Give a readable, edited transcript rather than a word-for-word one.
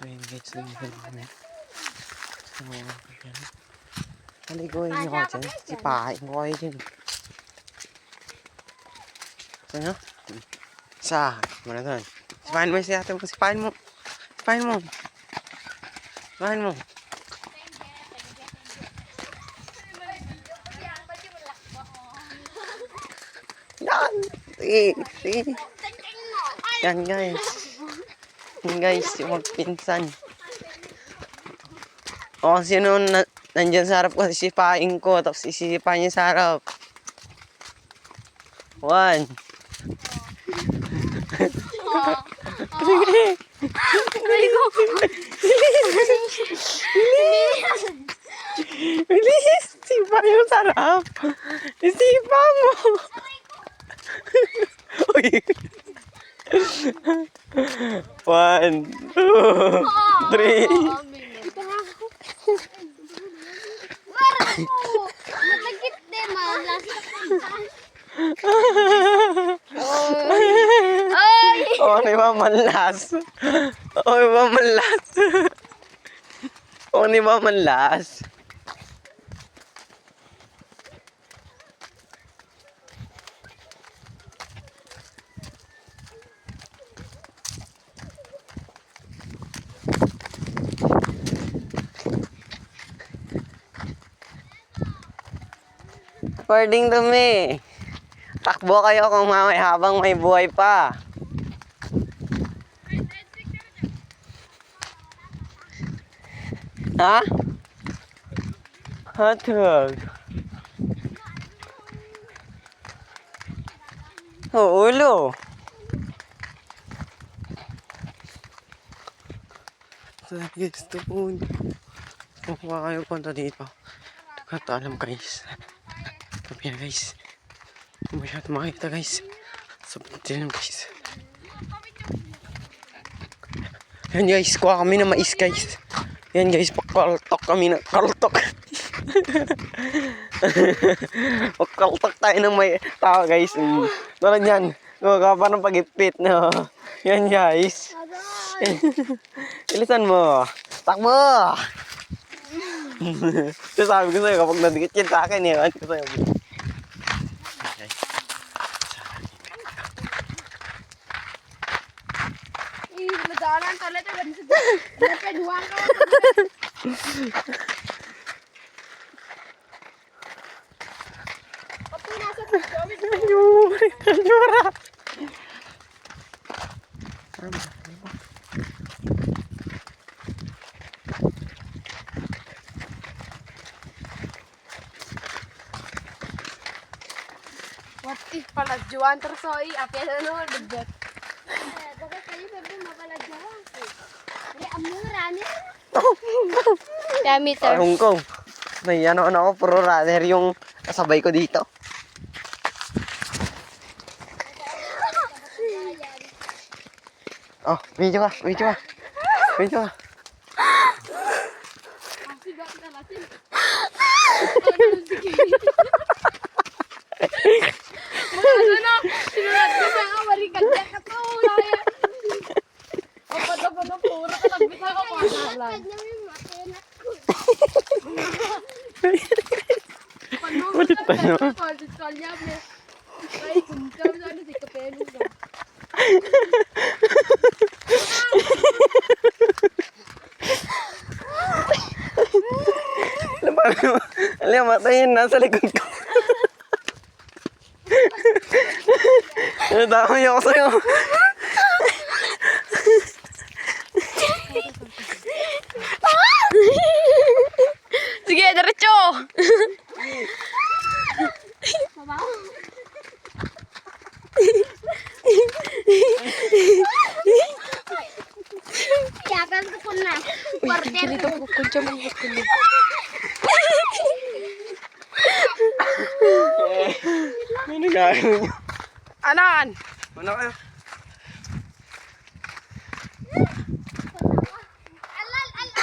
So yun guys, nandito na kami. So, yan. Naliguin nyo ko dyan. Sipahin ko kayo dyan. So, no? Isa. Muna doon. Sipahin mo si ate mo. Sipahin mo. Sipahin mo. Sipahin mo. Yan. Sige. Sige. Yan guys. Yan guys. Yung magpinsan. O kung sino nandyan sa harap ko, sisipain ko. Tapos isisipain niya sa harap. 1. Sige. Bilis. Sipa yung sarap. Isipa mo. Uy. 1, 2, 3. Matagit din, malas. Oh, ni ba manlas? Oh, ni ba manlas? Oh, ni ba manlas? According to me, takbo kayo kung mamaya habang may buhay pa. Ha? Hotdog. Oh, ulo. So guys, ito po. Kung kayo punta dito, alam guys. Sabi na guys. Hindi masyado makikita guys. Sabi na guys. Yan guys, kuha kami na mais guys. Yan guys, pakaltok kami na kaltok. Pakaltok tayo ng may tao guys. Tulad yan. Kuha pa ng pag-ipit. No? Yan guys. Ilisan mo. Takbo! So sabi ko sa'yo, kapag nadikit yan sa akin, yan ko sa'yo. Nadaanan talaga ganito. Napeduhan ka. Pati nasa pagkawin. Kanyura! What if pala juan tersoy? Apa na naman dagdag? Bakit kayo sabi mapalagyawan ko? May amura niya. Diameter. Hong Kong. May ano ako, puro runner yung kasabay ko dito. Oh, video ka, video ka. Video ka. Ano? Sinunod ko sa awari kanya ka to. Apa daw ba puro ka lang bitaw ko pasalan. Ulit pa no? Palit kanya me. Ay, kuntaw na ano si kapelo ka. Alam mo, matayin nasa likod ko. Nadamay ako sa'yo. Sige, diretso! Yakan ko na. Quarter. Dito ko kunca mo ko. Ano nagagawin niyo? Anan? Ano kayo? Alal.